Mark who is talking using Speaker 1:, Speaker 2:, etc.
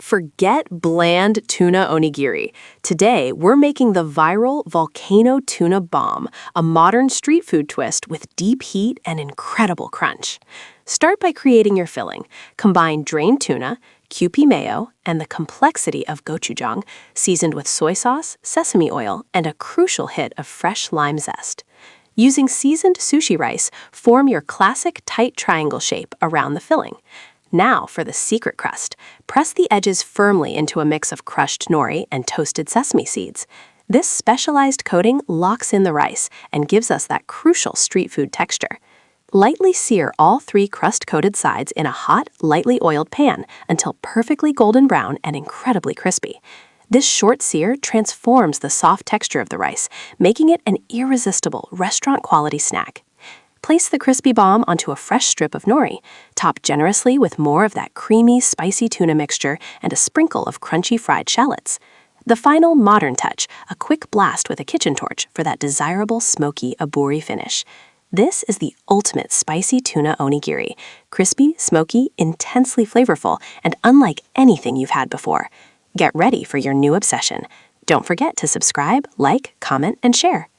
Speaker 1: Forget bland tuna onigiri. Today, we're making the viral volcano tuna bomb, a modern street food twist with deep heat and incredible crunch. Start by creating your filling. Combine drained tuna, Kewpie mayo, and the complexity of gochujang, seasoned with soy sauce, sesame oil, and a crucial hit of fresh lime zest. Using seasoned sushi rice, form your classic tight triangle shape around the filling. Now for the secret crust. Press the edges firmly into a mix of crushed nori and toasted sesame seeds. This specialized coating locks in the rice and gives us that crucial street food texture. Lightly sear all three crust-coated sides in a hot, lightly oiled pan until perfectly golden brown and incredibly crispy. This short sear transforms the soft texture of the rice, making it an irresistible restaurant-quality snack. Place the crispy bomb onto a fresh strip of nori. Top generously with more of that creamy, spicy tuna mixture and a sprinkle of crunchy fried shallots. The final modern touch, a quick blast with a kitchen torch for that desirable smoky aburi finish. This is the ultimate spicy tuna onigiri. Crispy, smoky, intensely flavorful, and unlike anything you've had before. Get ready for your new obsession. Don't forget to subscribe, like, comment, and share.